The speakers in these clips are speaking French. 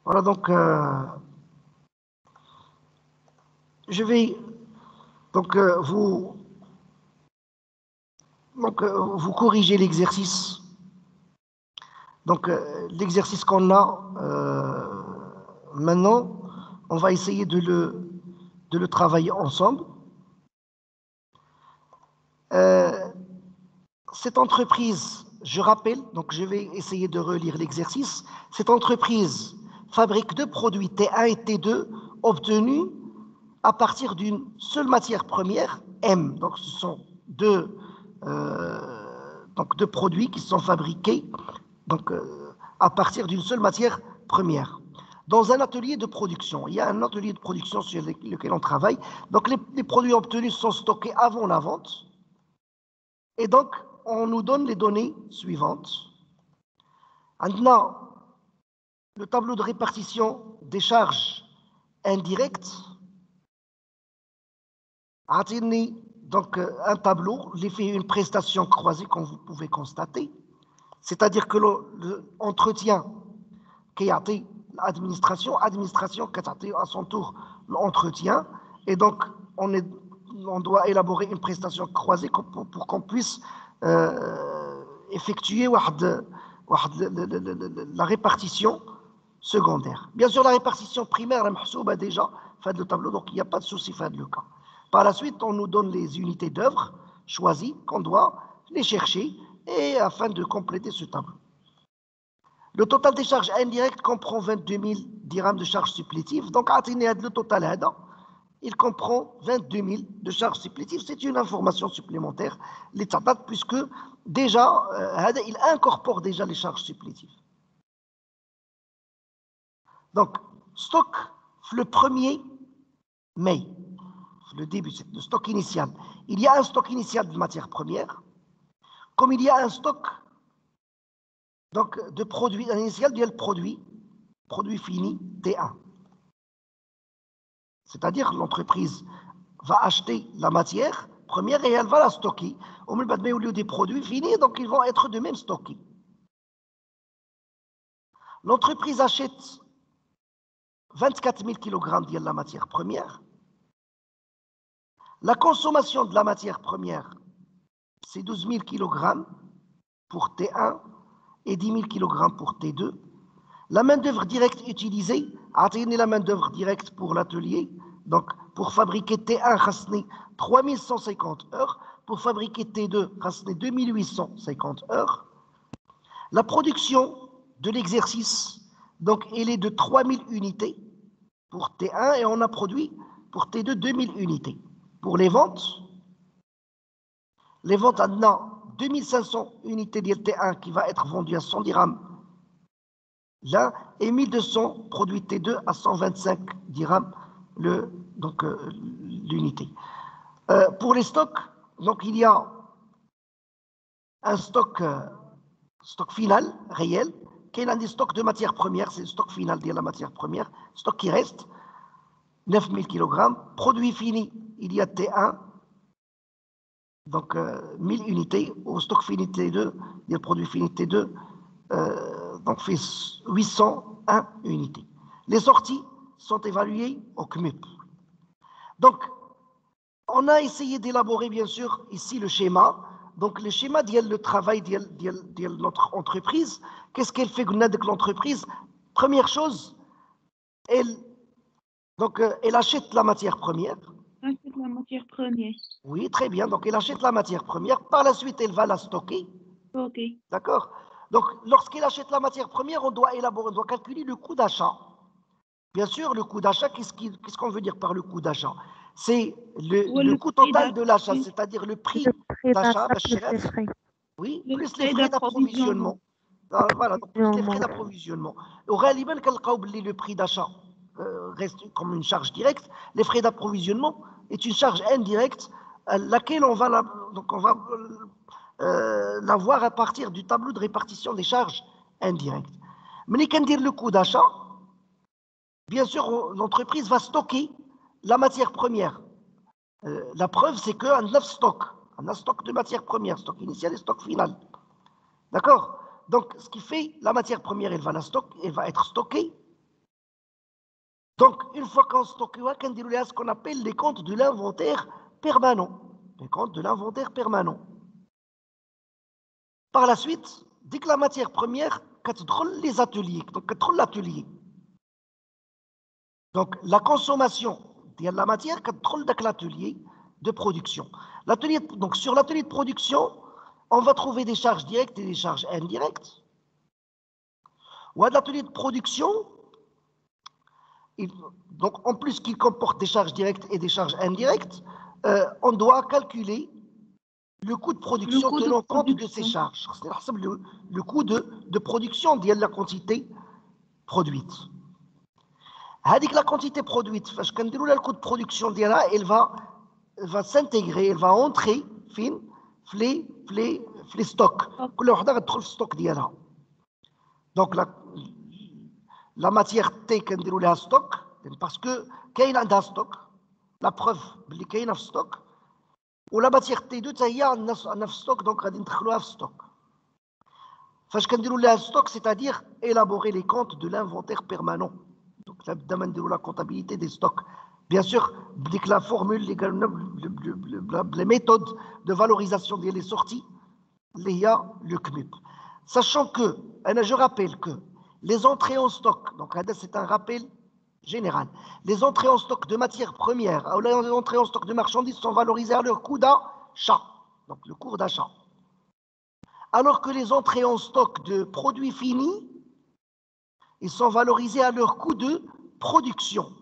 Voilà, donc, je vais donc, vous corriger l'exercice. Donc, l'exercice qu'on a maintenant, on va essayer de le travailler ensemble. Cette entreprise, je rappelle, donc je vais essayer de relire l'exercice. Cette entreprise fabrique deux produits T1 et T2 obtenus à partir d'une seule matière première, M. Donc, ce sont deux produits qui sont fabriqués donc, à partir d'une seule matière première. Dans un atelier de production, il y a un atelier de production sur lequel on travaille. Donc, les produits obtenus sont stockés avant la vente. Et donc, on nous donne les données suivantes. Maintenant, le tableau de répartition des charges indirectes. Donc, un tableau, il fait une prestation croisée, comme vous pouvez constater. C'est-à-dire que l'entretien qui a été l'administration qui a été à son tour l'entretien. Et donc, on doit élaborer une prestation croisée pour qu'on puisse effectuer la répartition secondaire. Bien sûr, la répartition primaire, elle déjà fait le tableau, donc il n'y a pas de souci, fait le cas. Par la suite, on nous donne les unités d'œuvre choisies qu'on doit les chercher et afin de compléter ce tableau. Le total des charges indirectes comprend 22 000 dirhams de charges supplétives. Donc, le total, il comprend 22 000 de charges supplétives. C'est une information supplémentaire, puisque déjà, il incorpore déjà les charges supplétives. Donc, stock, le 1er mai, le début, c'est le stock initial. Il y a un stock initial de matières premières, comme il y a un stock donc, de produits initial, il y a le produit fini T1. C'est-à-dire l'entreprise va acheter la matière première et elle va la stocker. Au lieu des produits finis, donc ils vont être de même stockés. L'entreprise achète 24 000 kg de la matière première. La consommation de la matière première, c'est 12 000 kg pour T1 et 10 000 kg pour T2. La main-d'œuvre directe utilisée, la main-d'œuvre directe pour l'atelier, donc pour fabriquer T1, 3150 heures, pour fabriquer T2, 2850 heures. La production de l'exercice, donc elle est de 3000 unités pour T1 et on a produit pour T2 2000 unités. Pour les ventes, on a 2500 unités de T1 qui va être vendues à 100 dirhams là, et 1200 produits T2 à 125 dirhams l'unité. Pour les stocks, donc il y a un stock final, réel, qui est un des stocks de matières premières, c'est le stock final de la matière première, stock qui reste, 9000 kg. Produit fini, il y a T1, donc 1000 unités. Au stock fini T2, il y a le produit fini T2, donc fait 801 unités. Les sorties sont évaluées au CMUP. Donc, on a essayé d'élaborer, bien sûr, ici le schéma. Donc, le schéma dit le travail de notre entreprise. Qu'est-ce qu'elle fait avec l'entreprise? Première chose, elle achète la matière première. Achète la matière première. Oui, très bien. Donc, elle achète la matière première. Par la suite, elle va la stocker. OK. D'accord? Donc, lorsqu'elle achète la matière première, on doit calculer le coût d'achat. Bien sûr, le coût d'achat, qu'est-ce qu'on veut dire par le coût d'achat? C'est le coût total de l'achat, c'est-à-dire le prix d'achat, oui, plus les frais d'approvisionnement. Voilà, donc plus les frais d'approvisionnement. Au réalité, le prix d'achat reste comme une charge directe. Les frais d'approvisionnement est une charge indirecte, laquelle on va la voir à partir du tableau de répartition des charges indirectes. Mais quand dire le coût d'achat, bien sûr, l'entreprise va stocker la matière première. La preuve, c'est qu'on a 9 stocks. On a stock de matière première, stock initial et stock final. D'accord? Donc, ce qui fait, la matière première, elle va être stockée. Donc, une fois qu'on stocke, on a ce qu'on appelle les comptes de l'inventaire permanent. Les comptes de l'inventaire permanent. Par la suite, dès que la matière première, quand les ateliers, donc quand l'atelier. Donc, la consommation de la matière, quand l'atelier de production. Donc, sur l'atelier de production, on va trouver des charges directes et des charges indirectes. Ou à l'atelier de production, donc en plus qu'il comporte des charges directes et des charges indirectes, on doit calculer le coût de production tenant compte de ces charges. C'est le coût de production de la quantité produite. Avec la quantité produite, parce que le coût de production elle va s'intégrer, elle va entrer les stocks. Le stock d'IALA. Donc la matière T qu'on déroule à stock, parce que qu'il y a un stock, la preuve qu'il y a un stock, ou la matière T2, il y a un stock, donc on va stock. Parce qu'on déroule à stock, c'est-à-dire élaborer les comptes de l'inventaire permanent. Donc là, on déroule la comptabilité des stocks. Bien sûr, la formule, les méthodes de valorisation des sorties, il y a le CMUP. Sachant que, je rappelle que les entrées en stock, donc c'est un rappel général, les entrées en stock de matières premières ou les entrées en stock de marchandises sont valorisées à leur coût d'achat, donc le cours d'achat. Alors que les entrées en stock de produits finis, ils sont valorisés à leur coût de production.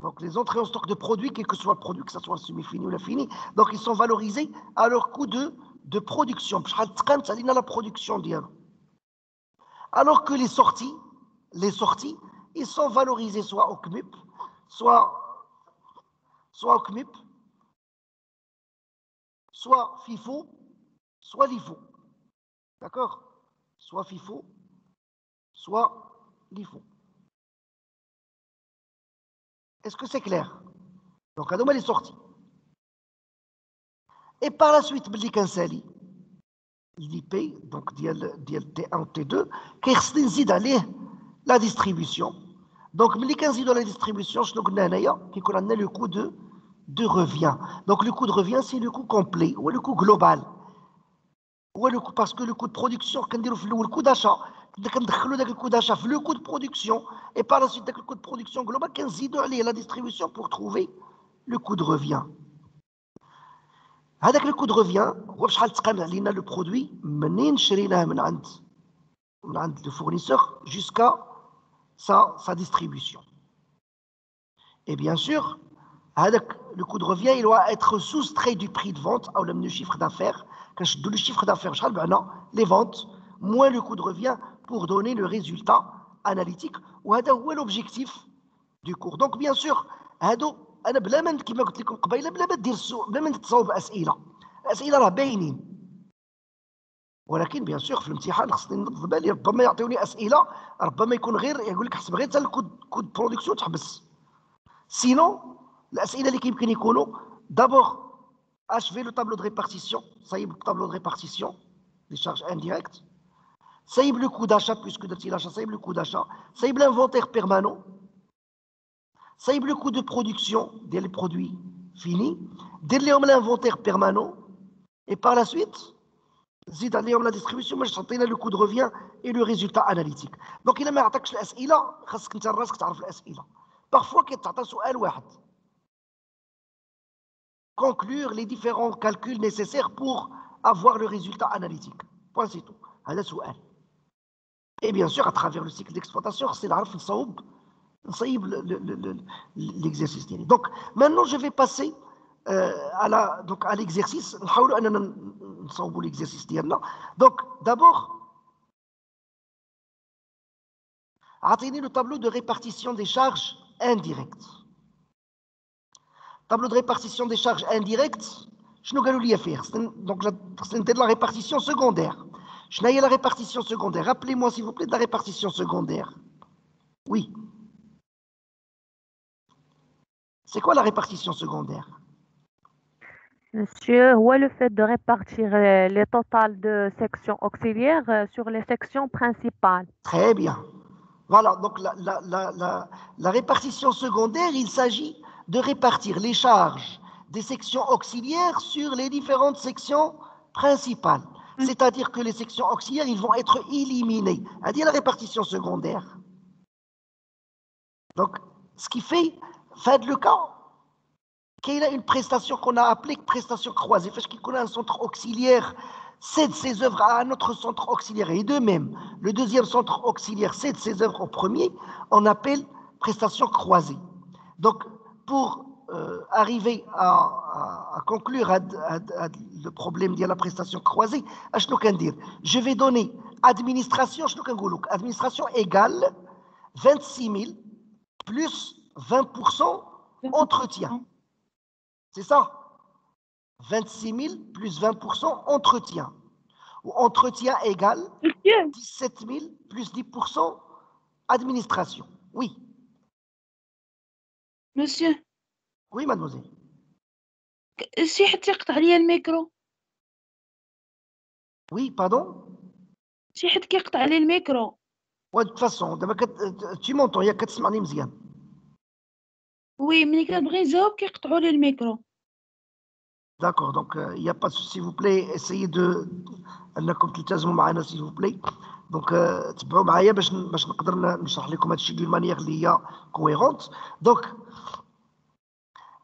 Donc les entrées en stock de produits, quel que soit le produit, que ce soit le semi-fini ou le fini, donc ils sont valorisés à leur coût de production. La production. Alors que les sorties, ils sont valorisés soit au CMUP, soit au CMUP, soit FIFO, soit LIFO. D'accord? Soit FIFO, soit LIFO. Est-ce que c'est clair? Donc, هذوما les sorties. Et par la suite, l'IP, donc T1 T2, qui نزيد عليه la distribution. Donc, ملي كنزيدوا la distribution, شنو قلنا هنايا كيكون عندنا le coût de revient. Donc, le coût de revient, c'est le coût complet ou le coût global. Parce que le coût de production, le coût d'achat, le coût d'achat, le coût de production, et par la suite, le coût de production global, on la distribution pour trouver le coût de revient. Avec le coût de revient, on a le produit, le fournisseur, jusqu'à sa distribution. Et bien sûr, avec le coût de revient, il doit être soustrait du prix de vente, ou le chiffre d'affaires. Le chiffre d'affaires, les ventes, moins le coût de revient pour donner le résultat analytique. Ou c'est l'objectif du cours. Donc, bien sûr, أنا بلا ما كما قلت لكم قبيله بلا ما دير بلا ما تصاوب الاسئله راه باينين. ولكن بيان سور في الامتحان خصني نض بالي ربما يعطيوني اسئله ربما يكون غير يقول لك حسب غير حتى الكود برودكسيون تحبس. سينو الاسئله اللي كيمكن يكونوا دابور achever le tableau de répartition, ça y est, le tableau de répartition des charges indirectes, ça y est, le coût d'achat, puisque l'achat, ça y est, le coût d'achat, ça y est, l'inventaire permanent, ça y est, le coût de production des produits finis, derrière l'inventaire permanent, et par la suite, زيد عليهم la distribution, باش تعطينا le coût de revient et le résultat analytique. Donc إلا ما عطاكش الأسئلة خاصك أنت راسك تعرف الأسئلة. Parfois كيتعطى سؤال واحد. Conclure les différents calculs nécessaires pour avoir le résultat analytique. Point, c'est tout. هذا سؤال. Et bien sûr, à travers le cycle d'exploitation, c'est نعرف نصيب l'exercice ديالي. Donc maintenant je vais passer à l'exercice. نحاولوا أننا نصوبوا l'exercice ديالنا. Donc d'abord عطيني le tableau de répartition des charges indirectes. Tableau de répartition des charges indirectes, شنو قالوا لي فيه؟ Donc c'est la répartition secondaire. شنو هي la répartition secondaire? Rappelez-moi s'il vous plaît de la répartition secondaire. Oui. C'est quoi la répartition secondaire? Monsieur, où est le fait de répartir les totales de sections auxiliaires sur les sections principales? Très bien. Voilà, donc la répartition secondaire, il s'agit de répartir les charges des sections auxiliaires sur les différentes sections principales. C'est-à-dire que les sections auxiliaires, ils vont être éliminées. C'est-à-dire la répartition secondaire. Donc, ce qui fait, faites le cas, qu'il y a une prestation qu'on a appelée prestation croisée. Parce qu'il connaît un centre auxiliaire, cède ses œuvres à un autre centre auxiliaire. Et de même, le deuxième centre auxiliaire cède ses œuvres au premier, on appelle prestation croisée. Donc, pour arriver à conclure le problème de la prestation croisée, je vais donner administration, administration égale 26 000 plus 20% entretien. C'est ça? 26 000 plus 20% entretien. Ou entretien égale 17 000 plus 10% administration. Oui. Monsieur. Oui, mademoiselle. شي حد يقطع لي الميكرو. Oui, pardon? شي حد كيقطع لي الميكرو. Ouais, de toute façon, tu m'entends, il y a 4 semaines مزيان. Oui, ملي كنبغي نجاوب كيقطعوا لي الميكرو. D'accord, donc il n'y a pas de souci, s'il vous plaît, essayez de انكم تلتزموا معنا s'il vous plaît. Donc تبعوا معايا باش نقدر نشرح لكم هذا الشيء d'une manière اللي هي cohérente. Donc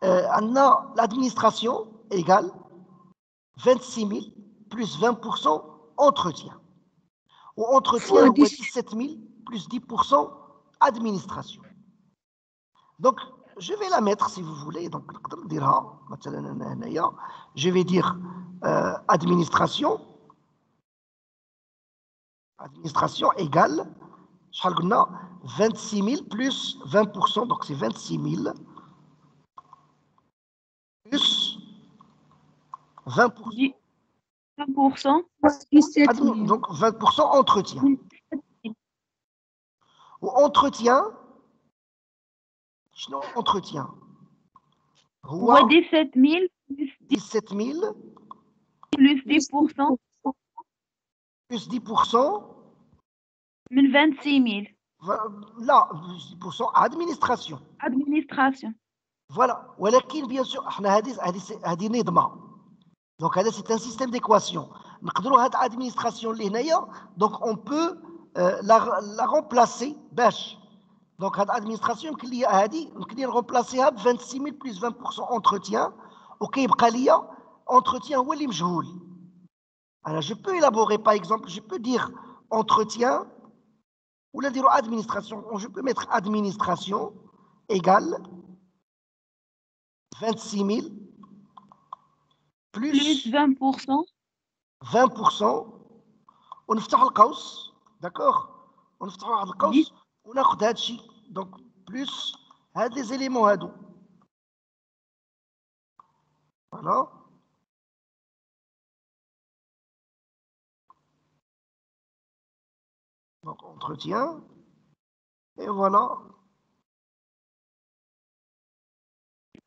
عندنا l'administration égale 26 000 plus 20% entretien. Ou entretien هو 17 000 plus 10% administration. Donc je vais la mettre si vous voulez. Donc je vais dire administration égale 26 000 plus 20%, donc c'est 26 000 plus 20%. 20%. Donc 20% entretien. Ou entretien, entretien. 17 000 17 000 plus 10% plus 10% من 26 000. Là, 10% administration. Administration. Voilà. ولكن bien sûr, هذه نظمة. Donc هذا c'est un système d'équation. نقدروا هذه administration اللي هنايا, donc on peut la remplacer باش. Donc هذه administration يمكن لي هذه يمكن نرمبلاسيها ب 26 000 plus 20% entretien, وكيبقى لي entretien هو اللي مجهول. Alors je peux élaborer par exemple, je peux dire entretien ou la dire administration. Je peux mettre administration égale 26 000 plus 20%. 20%. ونفتح القوس, d'accord? ونفتح واحد القوس وناخذ هذا الشيء. Donc plus هاد les éléments هادو. Voilà. Donc entretien. Et voilà.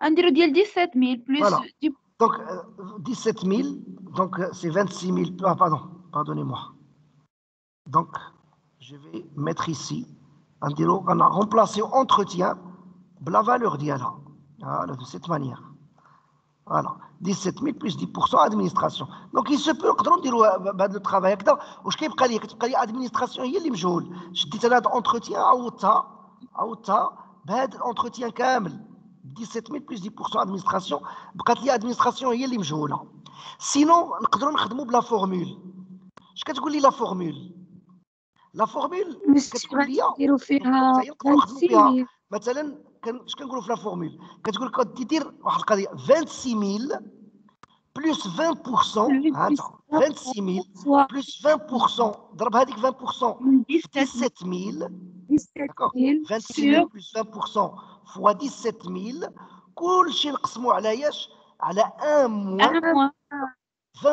نديرو ديال 17 000 plus. Voilà. Donc 17 000, donc c'est 26 000. Ah, pardonnez-moi. Donc je vais mettre ici, on a remplacé entretien la valeur d'IALA. Voilà, de cette manière. Voilà. 17 000 plus 10% administration. Donc il se peut que le travail هكذا واش كيبقى لي كتبقى لي administration هي اللي مجهول. شديت انا هذا entretien عوضتها بهذا الانتروتيان كامل 17 000 plus 10% administration, بقات لي administration هي اللي مجهوله. Sinon نقدروا نخدموا بلا فورمول. اش كتقول لي لا فورمول؟ لا فورمول كتقول لي نديروا فيها 26 مثلا اش كنقولوا في لا فورمول؟ كتقول لك دير واحد القضيه 26 000 plus 20%, 26 000 plus 20%, ضرب هذيك 20% 17 000, d'accord, 26 000 plus 20% fois 17 000, كل شيء نقسموا على ايش؟ على 1 moins 20%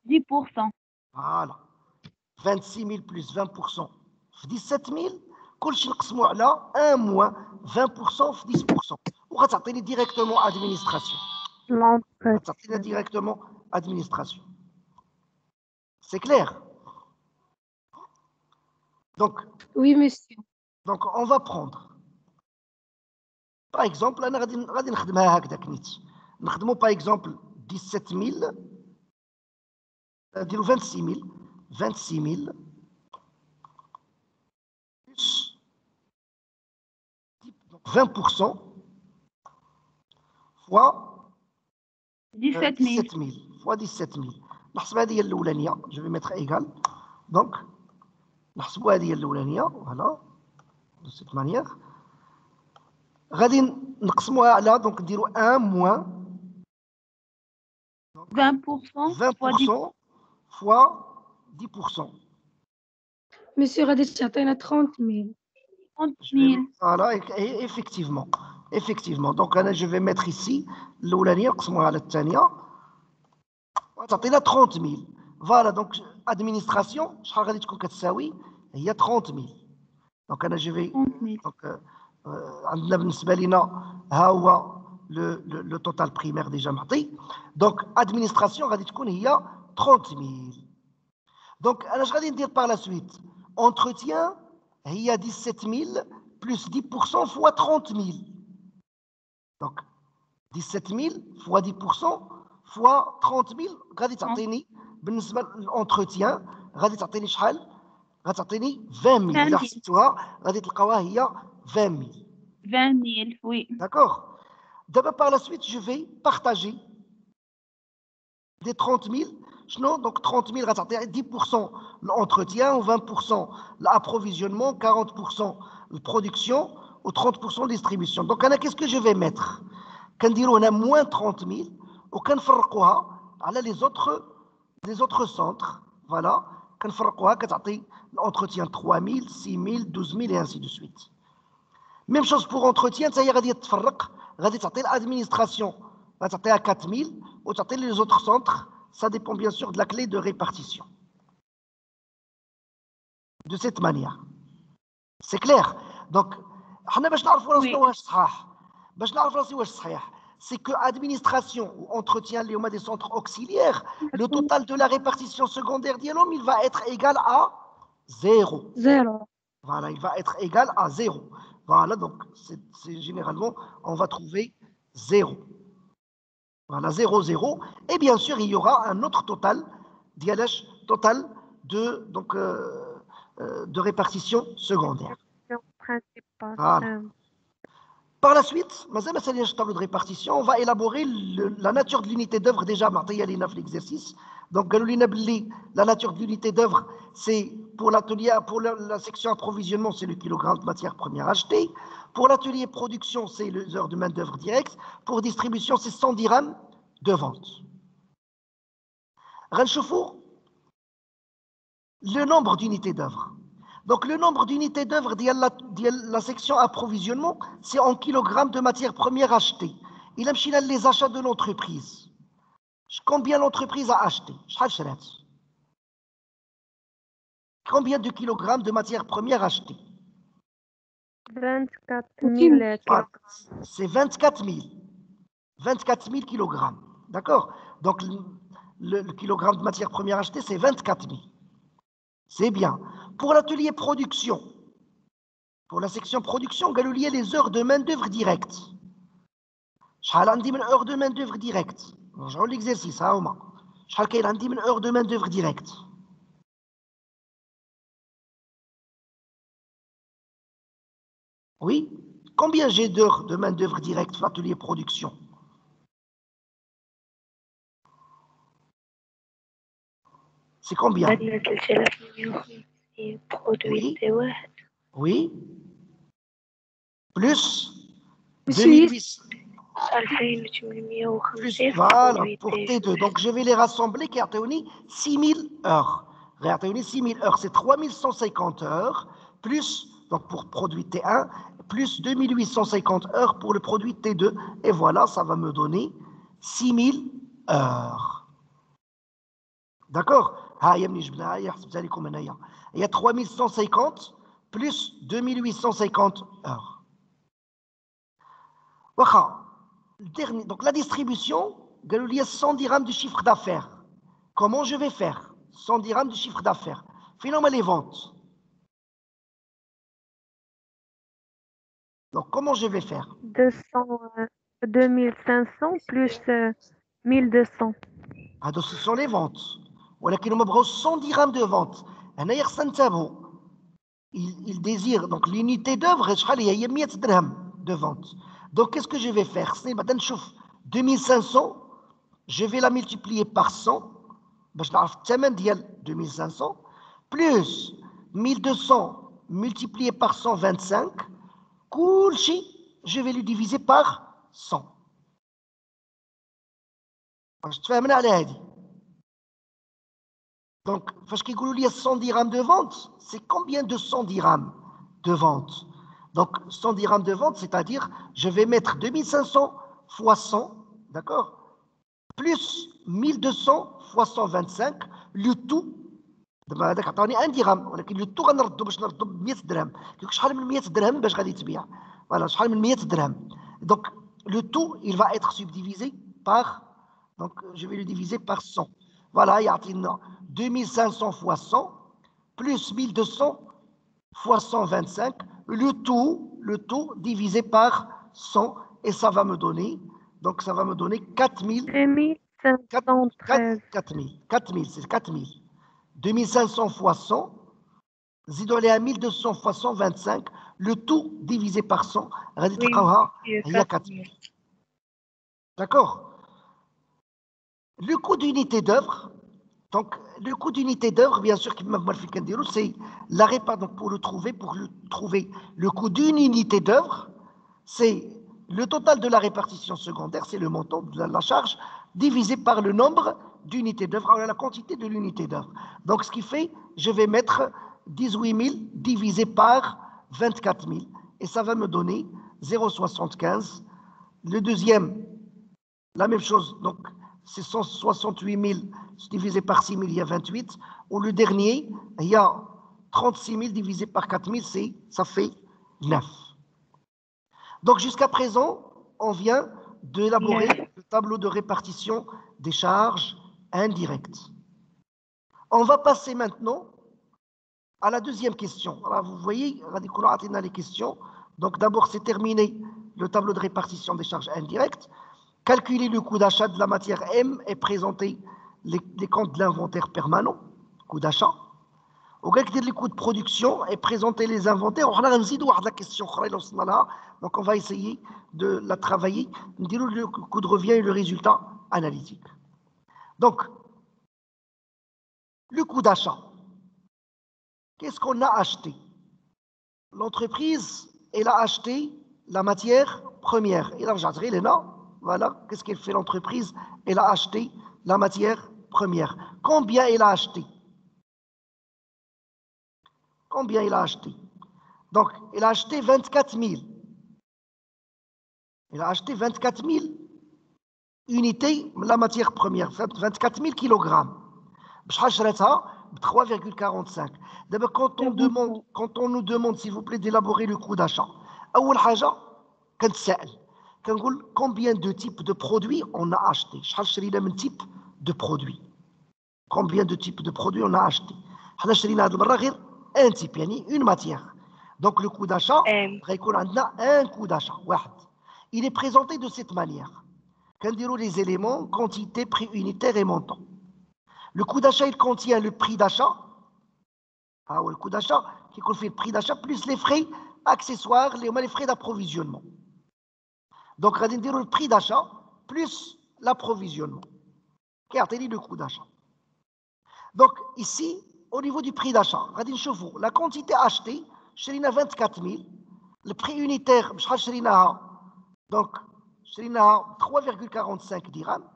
10%. Voilà. 26 000 plus 20% في 17 000, كل شيء نقسموا على 1 moins 20% في 10%. وغتعطيني ديريكتومون ادمينستراسيون. غتعطينا ديريكتومون ادمينستراسيون. C'est clair? Donc, Oui, monsieur. donc, on va prendre. Par exemple, أنا غادي نخدمها هكذا كنيت. نخدموا par exemple 17000 نديروا 26000 26000 plus 20% fois 17000 fois 17000 نحسب هذه هي الاولانيه je vais mettre égal donc نحسبوا هذه هي الاولانيه voilà de cette manière غادي نقسموها على donc نديروا 1 moins 20% 20% fois 10%. Monsieur غادي تعطينا 30000. 30000 Voilà, et effectivement. Donc, je vais mettre ici l'oulania, نقسموها على الثانية. تعطينا 30000. Voilà, donc, administration, شحال غادي تكون كتساوي هي 30000. Donc, je vais. 30000 Donc, عندنا بالنسبة لنا ها هو le total primaire déjà معطي. Donc, administration غادي تكون هي 30000. Donc, انا اش غادي ندير par la suite? Entretien, il y a 17000 plus 10% fois 30000. Donc, 17000 fois 10% fois 30000 غادي تعطيني بالنسبة للentretien غادي تعطيني شحال؟ غادي تعطيني 20000. إذا حسبتوها غادي تلقاوها هي 20000. 20000 oui. D'accord. D'abord, par la suite, je vais partager des 30000. Donc 30000 غتعطي 10% l'entretien, 20% l'approvisionnement, 40% la production ou 30% distribution. Donc qu'est-ce que je vais mettre? كنديروا هنا moins 30000 وكنفرقوها على les autres centres. Voilà, كنفرقوها كتعطي l'entretien 3000, 6000, 12000 et ainsi de suite. Même chose pour entretien, ça y est غادي تفرق غادي تعطي l'administration غتعطيها 4000 وتعطي les autres centres. Ça dépend bien sûr de la clé de répartition. De cette manière. C'est clair. Donc, c'est que administration ou entretien des centres auxiliaires, le total de la répartition secondaire dialome, il va être égal à 0. 0. Voilà, il va être égal à 0. Voilà, donc c'est généralement, on va trouver 0. Voilà, 0, 0. Et bien sûr, il y aura un autre total, total de, donc, de répartition secondaire. Voilà. Par la suite, tableau de répartition, on va élaborer la nature de l'unité d'œuvre déjà marquée l'exercice. Donc, la nature de l'unité d'œuvre, c'est pour l'atelier, pour la section approvisionnement, c'est le kilogramme de matière première achetée. Pour l'atelier production, c'est les heures de main d'œuvre directe. Pour distribution, c'est 100 dirhams de vente. Le nombre d'unités d'œuvre. Donc, le nombre d'unités d'œuvre de la section approvisionnement, c'est en kilogrammes de matière première achetée. Il a les achats de l'entreprise. Combien l'entreprise a acheté? Combien de kilogrammes de matière première achetée? 24 000 kilogrammes. C'est 24 000. 24 000 kilogrammes. D'accord? Donc, le kilogramme de matière première achetée, c'est 24 000. C'est bien. Pour l'atelier production, pour la section production, on lier les heures de main-d'œuvre directe. شحال عندي من heures de main-d'œuvre directe. نرجعوا l'exercice ها هما. شحال كاين عندي من heures de main-d'œuvre directe. Oui. Combien j'ai d'heures de main-d'œuvre directe pour l'atelier production? C'est combien? Oui. Oui. Plus 2800. Plus, voilà, pour T2. Donc, je vais les rassembler, qui a 6000 heures. 6000 heures, c'est 3150 heures, plus, donc pour produit T1, plus 2850 heures pour le produit T2. Et voilà, ça va me donner 6000 heures. D'accord? Il y a 3150 plus 2850 heures. Donc la distribution, il y a 100 dirhams de chiffre d'affaires. Comment je vais faire? 100 dirhams de chiffre d'affaires. Finalement, les ventes. Donc, comment je vais faire? 2500 plus 1200. Ce sont les ventes. ولكن هما بغاو 100 dirhams de vente. هنايا خصنا نتابعوا. Il désire donc l'unité d'œuvre شحال هي 100 درهم de vente. Donc qu'est-ce que je vais faire? خصني بعدا نشوف 2500 je vais la multiplier par 100 باش نعرف الثمن ديال 2500 plus 1200 multiplié par 125 كلشي je vais le diviser par 100. واش تفاهمنا على هذه؟ Donc, parce qu'il y a 100 dirhams de vente, c'est combien de 100 dirhams de vente? Donc, 100 dirhams de vente, c'est-à-dire, je vais mettre 2500 fois 100, d'accord? Plus 1200 fois 125, le tout, هذاك عطاني 1 dirham, ولكن le tout غنردو باش نردو ب 100 درهم. كيقول شحال من 100 درهم باش غادي تبيع. Voilà, شحال من 100 درهم. Donc, le tout, il va être subdivisé par, donc, je vais le diviser par 100. Voilà, يعطينا 2500 fois 100 plus 1200 fois 125, le tout divisé par 100 et ça va me donner, donc ça va me donner 4000. 2513. 4000, c'est 4000. 2500 fois 100, زيدوا عليها 1200 fois 125, le tout divisé par 100, غادي تلقاوها هي 4000. D'accord? Le coût d'unité d'œuvre, donc le coût d'unité d'œuvre, bien sûr, c'est la répartition. Pour le trouver le coût d'une unité d'œuvre, c'est le total de la répartition secondaire, c'est le montant de la charge, divisé par le nombre d'unités d'œuvre, la quantité de l'unité d'œuvre. Donc ce qui fait, je vais mettre 18 000 divisé par 24 000, et ça va me donner 0,75. Le deuxième, la même chose, donc c'est 168 000 divisé par 6 000, il y a 28. Ou le dernier, il y a 36 000 divisé par 4 000, ça fait 9. Donc jusqu'à présent, on vient d'élaborer le tableau de répartition des charges indirectes. On va passer maintenant à la deuxième question. Alors vous voyez, on a les questions. Donc d'abord, c'est terminé le tableau de répartition des charges indirectes. Calculer le coût d'achat de la matière M et présenter les comptes de l'inventaire permanent, coût d'achat. Ou calculer le coût de production et présenter les inventaires. On a la question, donc on va essayer de la travailler. Le coût de revient et le résultat analytique. Donc, le coût d'achat. Qu'est-ce qu'on a acheté? L'entreprise, elle a acheté la matière première. Et là, j'adresse les noms. Voilà, qu'est-ce qu'elle fait l'entreprise? Elle a acheté la matière première. Combien elle a acheté? Combien elle a acheté? Donc, elle a acheté 24 000. Elle a acheté 24 000 unités de la matière première, 24 000 kilogrammes. بشحال شريتها؟ ب 3,45. D'abord, quand on nous demande, s'il vous plaît, d'élaborer le coût d'achat, أول حاجة كنتسائل. Combien de types de produits on a acheté? شحال شرينا من type de produits? Combien de types de produits on a acheté? حنا شرينا هذه المرة غير un type, يعني une matière. Donc le coût d'achat, غيكون عندنا un coût d'achat واحد. Il est présenté de cette manière. كنديروا les éléments, quantité, prix unitaire et montant. Le coût d'achat, il contient le prix d'achat. Ah ouais, le coût d'achat, qui fait le prix d'achat plus les frais accessoires, les frais d'approvisionnement. Donc, on va dire le prix d'achat plus l'approvisionnement, qui a le coût d'achat. Donc, ici, au niveau du prix d'achat, on va dire la quantité achetée, c'est 24 000. Le prix unitaire, donc, c'est 3,45 dirhams.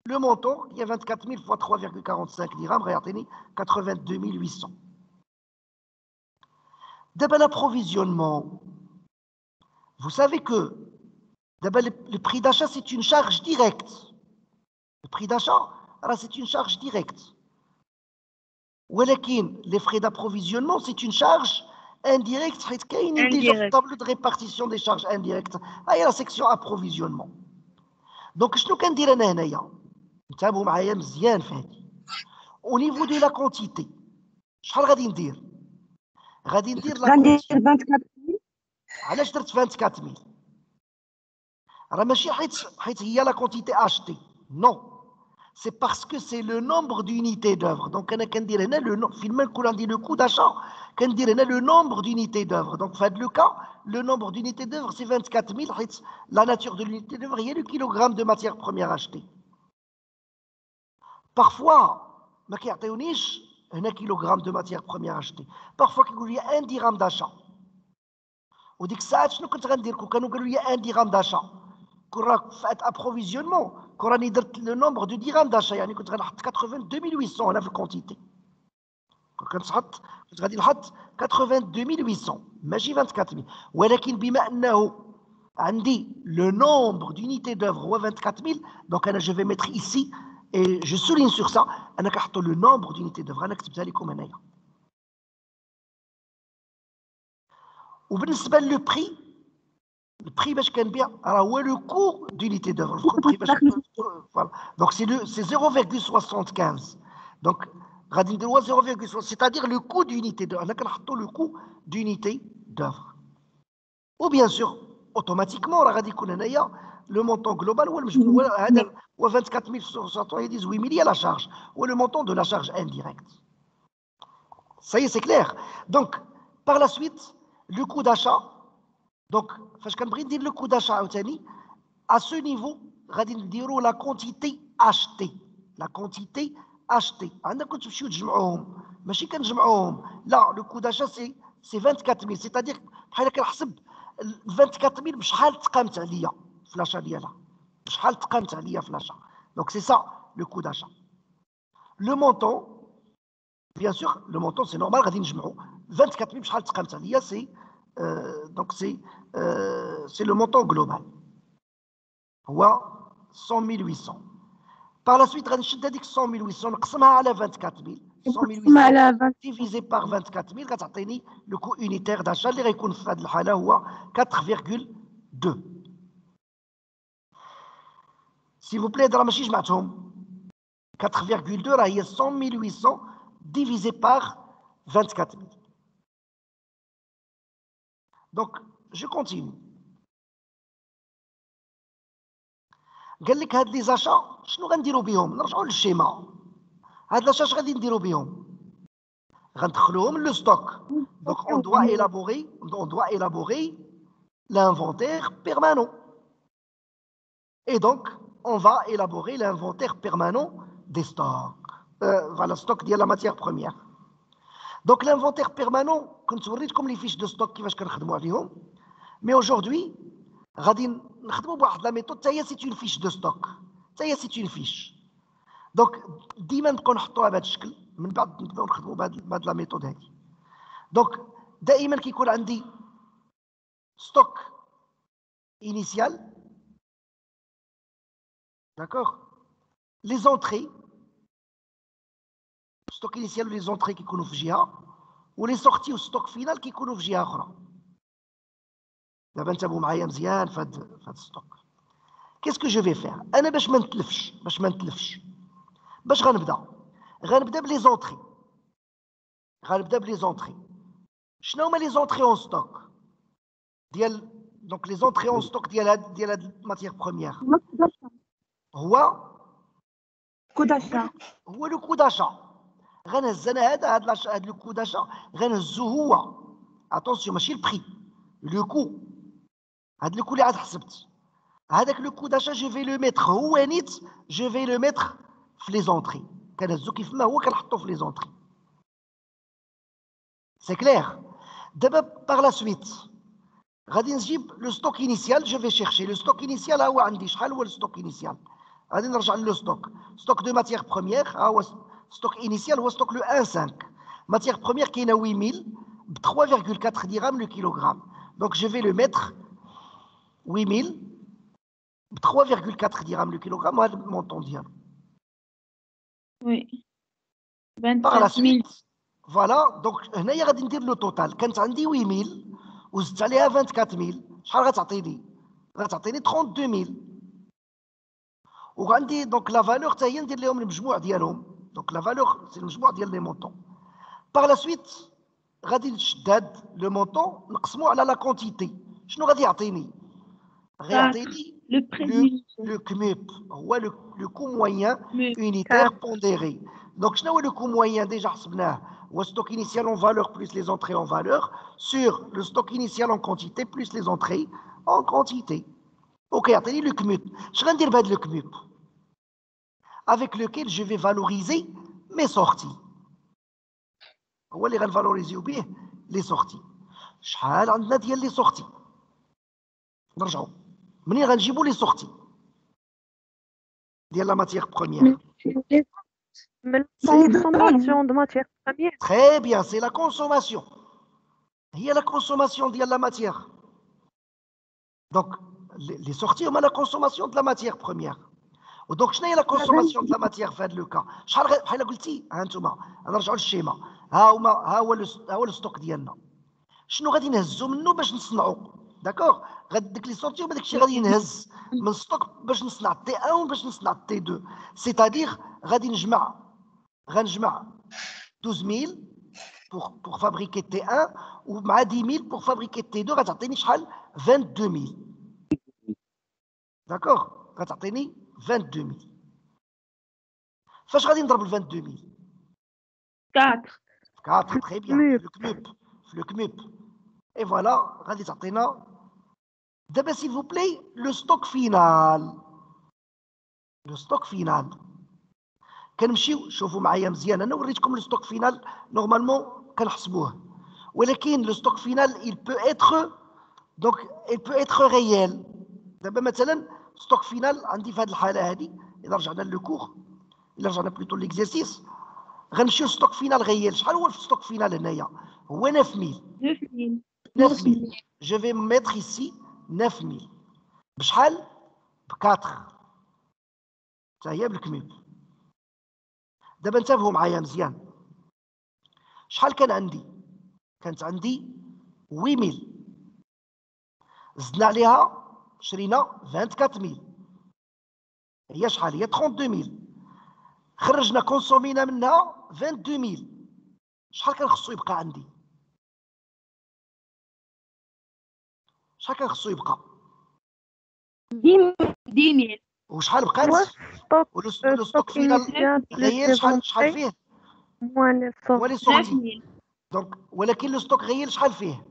Le montant, il y a 24 000 fois 3,45 dirhams, regardez, 82 800. D'abord, l'approvisionnement. Vous savez que d'abord, le prix d'achat, c'est une charge directe. Le prix d'achat, c'est une charge directe. Les frais d'approvisionnement, c'est une charge indirecte. Il y a déjà un tableau de répartition des charges indirectes. Il y a la section approvisionnement. Donc, je ne dire pas au niveau de la quantité, شحال غادي ندير؟ غادي ندير la quantité. 24 000 علاش درت 24000 راه ماشي حيت هي la quantité achetée non c'est parce que c'est le nombre d'unités d'œuvre donc انا كندير هنا le فين نكون عندي le coût d'achat كندير هنا le nombre d'unités d'œuvre donc في هذا le cas le nombre d'unités d'œuvre c'est 24000 حيت la nature de l'unité d'œuvre هي le kilogramme de matière première achetée parfois ما كيعطيونيش هنا kilogramme de matière première achetée parfois كيقول لي 1 dirham d'achat وديك الساعات شنو كنت غندير كون كانوا قالوا لي 1 dirham d'achat كون راه فات ابروفيزيونمون كون راني درت لو نومبر دو ديرام داشا يعني كنت غنحط 82800 هنا في الكونتيتي كون كنت غادي نحط 82800 ماشي 24000 ولكن بما انه عندي لو نومبر دونيتي دوفر هو 24000 دونك انا جو في ميتر ايسي اي جو سولين سور سا انا كنحط لو نومبر دونيتي دوفر انا كتبتها لكم هنايا وبالنسبه لو بري le prix باش كنبيع راه هو لو كو d'unité d'œuvre voilà donc c'est 0,75 donc غادي نديروا 0,75 c'est-à-dire le coût d'unité d'œuvre انا كنحطوا le coût d'unité d'œuvre ou bien sûr automatiquement راه غادي يكون هنايا le montant global هو المجموع هذا هو 24000 sur 8000 il y a la charge ou le montant de la charge indirecte ça y est c'est clair donc par la suite le coût d'achat donc فاش كنبغي ندير لو كو داشا عاوتاني à ce niveau غادي نديروا la quantité achetée la quantité achetée عندكم تمشيو تجمعوهم ماشي كنجمعوهم لا لو كو داشا سي 24000 c'est-à-dire بحال كنحسب 24000 بشحال تقامت عليا في لاشا ديالها بشحال تقامت عليا في لاشا donc c'est ça le coût d'achat le montant bien sûr le montant c'est normal غادي نجمعوا 24000 بشحال تقامت عليا سي donc c'est le montant global هو 100800 par la suite غادي نشد هذيك 100800 نقسمها على 24000 100800 divisé par 24000 غتعطيني لو كو unitaire d'achat اللي غيكون في هذه الحاله هو 4,2 s'il vous plaît راه ماشي جمعتهم 4,2 راه هي 100800 divisé par 24000 donc je continue قال لك هاد لي زاشا شنو غنديروا بهم نرجعوا للشيما هاد لاشا اش غادي نديروا بهم غندخلوهم لو ستوك donc on doit élaborer l'inventaire permanent et donc on va élaborer l'inventaire permanent des stocks voilà stock ديال la matière première donc l'inventaire permanent كنت وريتكم لي فيش دو ستوك كيفاش كنخدموا عليهم mais aujourd'hui غادي نخدموا بواحد لا ميثود حتى هي سي اون فيش دو ستوك حتى هي سي اون فيش دونك ديما نبقاو نحطوها بهذا الشكل من بعد نبداو نخدموا بهاد لا ميثود هذه دونك دائما كيكون عندي ستوك انيسيال داكوغ لي زونطري ستوك انيسيال لي زونطري كيكونوا في جهه ولي سورتي والستوك فينال كيكونوا في جهه اخرى دابا انتبهوا معايا مزيان في هاد الستوك كيسكو جو في فير انا باش ما نتلفش باش غنبدا بلي زونطري شنو هما لي زونطري اون ستوك ديال دونك لي زونطري اون ستوك ديال هاد الماتيير بروميير هو كو داشا هو لو كو داشا غنهز انا هاد لو كو داشا غنهزو هو اتونسيون ماشي البري لو كو هاد لو كو اللي عاد حسبت هذاك لو كو داشا جو في لو ميتر هو نيت جو في لو ميتر في لي زونطري كنهزو كيف ما هو كنحطو في لي زونطري سي كلير دابا باغ لا سويت غادي نجيب لو ستوك انيسيال جو في شيرشي لو ستوك انيسيال ها هو عندي شحال هو الستوك انيسيال غادي نرجع لو ستوك دو ماتيير بروميير ها هو ستوك انيسيال هو ستوك لو 1.5 ماتيير بروميير كاينه 8000 ب 3,4 درهم لو كيلوغرام دونك جو في لو ميتر 8000 ب 3,4 درهم لو كيلوغرام وهذا المونطون ديالو وي باغ لا 25000 سويت فوالا دونك هنايا غادي ندير لو توتال كانت عندي 8000 وزدت عليها 24000 شحال غتعطيني 32000 وعندي دونك لا فالور حتى هي ندير لهم المجموع ديالهم دونك لا فالور سي المجموع ديال لي مونطون باغ لا سويت غادي نشد هاد لو مونطون نقسمو على لا كونتيتي شنو غادي يعطيني؟ غيعطيني Le prix le CMUP هو le coût moyen Mais unitaire pondéré. Donc شنو هو le coût moyen déjà حسبناه هو stock initial en valeur plus les entrées en valeur sur le stock initial en quantité plus les entrées en quantité. Ok, يعطيني le CMUP. Je vais dire le CMUP avec lequel je vais valoriser mes sorties. هو اللي غنفالوريزيو به les sorties. شحال عندنا ديال les sorties؟ نرجعوا منين غنجيبوا les sorties ديال la matière première. من consommation de matière première. Très bien, c'est la consommation. Il y a la consommation de la matière. Donc, les sorties, on a la consommation de la matière première. Donc, je n'ai la consommation de la matière في هذا le cas. بحال قلتي ها انتما نرجعوا للشيما. ها هو الستوك ديالنا. شنو غادي نهزوا منه باش نصنعوا؟ داكور؟ غاد ديك لي سورتي وبداك الشيء غادي ينهز من ستوك باش نصنع تي 1 وباش نصنع تي 2. سيتادير غادي غنجمع 12000 pour fabriquer T1 ou 10 000 pour fabriquer T2 غتعطيني شحال 22000 داكور غتعطيني 22000 فاش غادي نضرب ال 22000 4 4 très bien le CMUP et voilà غادي تعطينا دابا s'il vous plaît le stock final كنمشيو شوفوا معايا مزيان انا وريتكم لو ستوك فينال نورمالمون كنحسبوه ولكن لو ستوك فينال il peut être réel. دابا مثلا ستوك فينال عندي في هذه الحاله هذه اذا رجعنا للكور الا رجعنا بلوتو ليكزيرسيس غنمشيو ستوك فينال غيال. شحال هو الستوك فينال هنايا؟ هو 9000 je vais mettre ici 9000 بشحال؟ ب 4 حتى هي بالكميب. دابا انتبهوا معايا مزيان شحال كان عندي؟ كانت عندي 8000 زدنا عليها شرينا 24000 هي شحال؟ هي 32000 خرجنا كونسومينا منها 22000 شحال كان خصو يبقى عندي؟ شحال كان خصو يبقى؟ 10000 وشحال بقات؟ لو ستوك فينال غير شحال فيه؟ هو لي سورتي دونك ولكن لو ستوك غير شحال فيه؟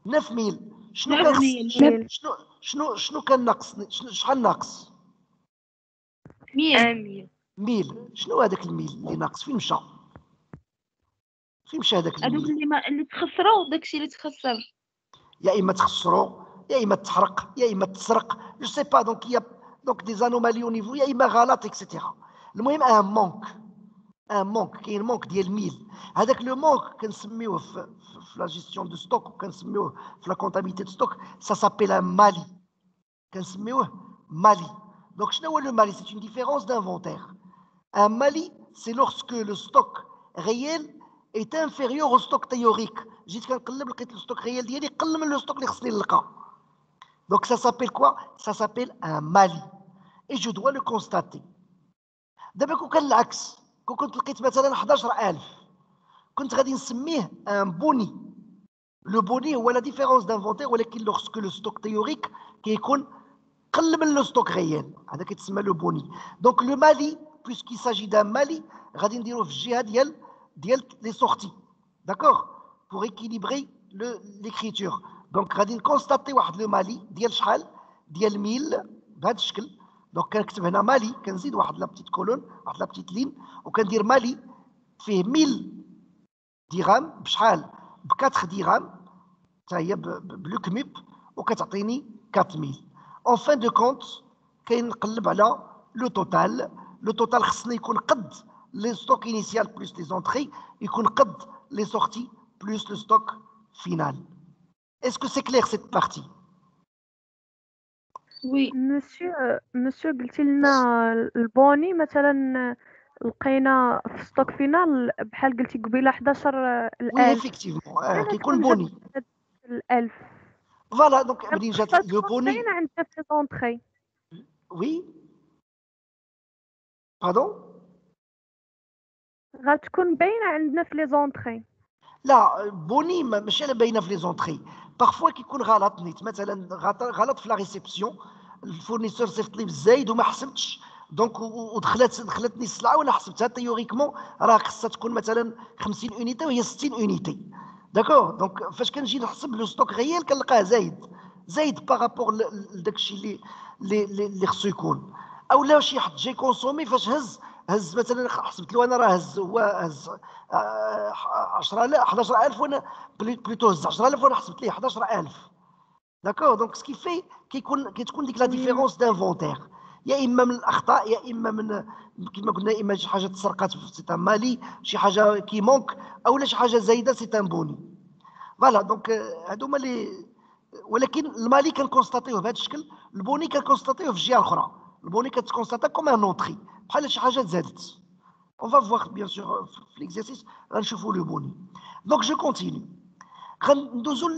9000 شنو كان شنو كان ناقص؟ شحال ناقص؟ 1000 شنو هذاك الميل اللي ناقص؟ فين مشى؟ فين مشى هذاك هذوك اللي تخسروا داكشي اللي تخسر يا اما تخسروا يا اما تحرق يا اما تسرق جو سي با دونك يا دونك دي زانومالي او نيفو يا اما غلط اكسيتيرا. المهم ان مونك كاين مونك ديال الميل. هذاك لو مونك كنسميوه في لا جيستيون دو ستوك وكنسميوه في لا كونتابيليتي دو ستوك سا سابيل ان مالي كنسميوه مالي. Donc شنو هو لو مالي؟ سي اون ديفيرونس d'inventaire. Un mali c'est lorsque le stock réel est inférieur au stock théorique. جيت كنقلب لقيت لو ستوك ريال ديالي قل من لو ستوك اللي خصني نلقى. Donc ça s'appelle quoi? Ça s'appelle un mali et je dois le constater. دابا كون كان العكس كون كنت لقيت مثلا 11000 كنت غادي نسميه ان بوني. لو بوني هو لا ديفيرونس دانفونتير ولكن لوغسك لو ستوك تيوريك كيكون قل من لو ستوك ريال هذا كيتسمى لو بوني. دونك لو مالي بويسكي ساجي دان مالي غادي نديروه في الجهه ديال لي سورتي داكور pour équilibrer l'écriture. دونك غادي نكونستاتي واحد لو مالي ديال شحال؟ ديال 1000 بهذا الشكل. دونك كنكتب هنا مالي كنزيد واحد لا بتيت كولون واحد لا بتيت لين وكندير مالي فيه 1000 درهم بشحال؟ ب 4 درهم حتى هي بلو كميب وكتعطيني 4000. اون فان دو كونت كنقلب على لو توتال خصني يكون قد لي ستوك انيسيال بلس لي زونطري يكون قد لي سورتي بلس لو ستوك فينال. Est-ce que c'est clair cette partie? وي مسيو قلتي لنا البوني مثلا لقينا في ستوك فينال بحال قلتي قبيله 11000 وي افيكتيفمون كيكون بوني 1000 فوالا. دونك منين جات لو بوني باينه عندنا في لونطري. وي باردون غتكون باينه عندنا في لي زونطري. لا بوني ماشي على باينه في لي زونطري بارفوا كيكون غلط نيت مثلا غلط في لا ريسبسيون الفورنيسور صيفط لي بالزايد وما حسبتش دونك دخلتني السلعه وانا حسبتها تيوريكمون راه خصها تكون مثلا 50 اونيتي وهي 60 اونيتي داكور دونك فاش كنجي نحسب لو ستوك ريال كنلقاه زايد بارابور لداك الشيء اللي خصو يكون او لا شي حد جاي كونسومي فاش هز مثلا حسبت له انا راه هز 10,000 11,000 وانا بلوتو هز 10,000 وانا حسبت ليه 11,000 داكور دونك سكي في كتكون ديك لا ديفيرونس دانفونتير يا اما من الاخطاء يا اما من كما قلنا يا اما شي حاجه تسرقات سي ان مالي شي حاجه كي مونك او لا شي حاجه زايده سي ان بوني فوالا دونك هادو هما لي ولكن المالي كنكونستاتيوه بهذا الشكل البوني كنكونستاتيوه في الجهه الاخرى البوني كتكونستاتا كوم ان اونطري بحال شي حاجه تزادت on va voir bien sûr في l'exercice غنشوفوا لو بوني donc je continue غندوزو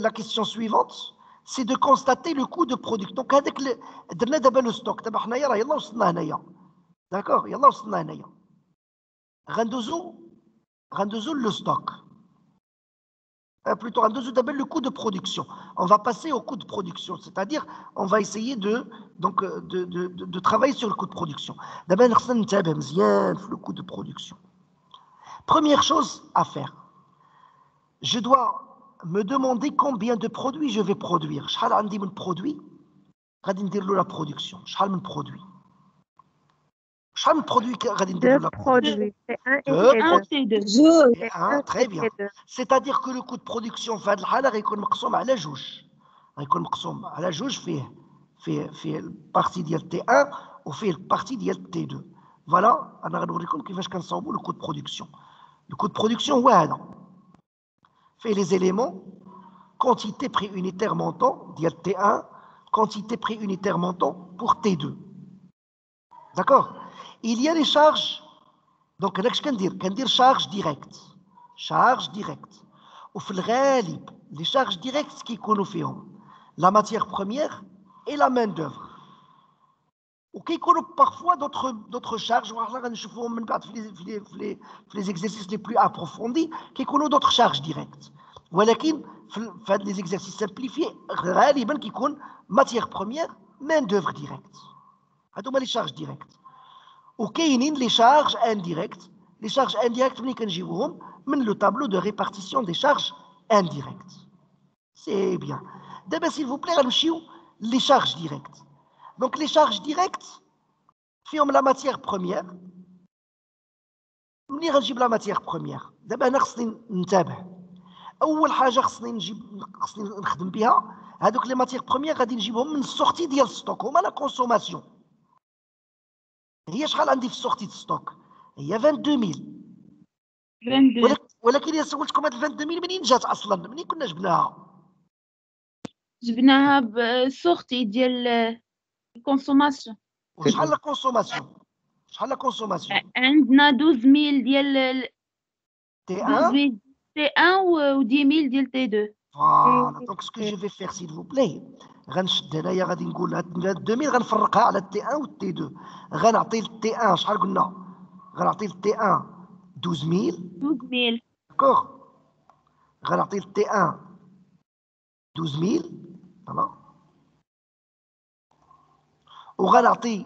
la question suivante c'est de constater le coût de production donc هذاك درنا دابا لو ستوك دابا حنايا راه يلاه وصلنا هنايا داكور يلاه وصلنا هنايا غندوزو لو ستوك plutôt le coût de production. On va passer au coût de production, c'est-à-dire on va essayer de travailler sur le coût de production. D'abord, le coût de production. Première chose à faire, je dois me demander combien de produits je vais produire. شحال عندي من produit غادي ندير له la production. شحال من produit غادي ندير له la production. Très bien. C'est-à-dire que le coût de production في هذه الحالة غيكون مقسوم على جوج. غيكون مقسوم على جوج فيه البارتي ديال T1 وفيه البارتي ديال T2. فوالا أنا غنوريكم كيفاش كنصاوبوا le coût de production. Le coût de production هو هذا. فيه les éléments quantité prix unitaire montant ديال T1 quantité prix unitaire montant pour T2. D'accord? Il y a les charges. Donc هناك اش كندير charge directe وفي الغالب les charges directes كيكونوا فيهم la matière première et la main d'œuvre وكيكونوا parfois d'autres charges وحنا غنشوفوهم من بعد في les exercices les plus approfondis كيكونوا d'autres charges directes ولكن في هاد les exercices simplifiés غالبا كيكون matière première main d'œuvre directe هادو هما les charges directes وكاينين les charges indirectes. Les charges indirectes, nous le tableau de répartition des charges indirectes. C'est bien. D'abord, s'il vous plaît, les charges directes. Donc, les charges directes, font la matière première. Nous نجيب la matière première. D'abord, nous نتابع. أول حاجة خصني نخدم بها هذوك les matières premières غادي نجيبهم من السورتي ديال الستوك هما لا كونسوماسيون. هي شحال عندي في السورتي ديال الستوك؟ هي 22,000 ولكن يا سولتكم هاد 22,000 منين جات اصلا منين كنا جبناها بالسورتي ديال الكونسوماسيون وشحال لا كونسوماسيون عندنا 12,000 ديال T1 T1 و 10,000 ديال T2 فوالا دونك سكو جو في فير سيل فو بلاي غنشد هنايا غادي نقول هاد 2000 غنفرقها على T1 و T2 غنعطي T1 شحال قلنا غنعطي T1 12,000 داكوغ غنعطي T1 12,000 فوالا وغنعطي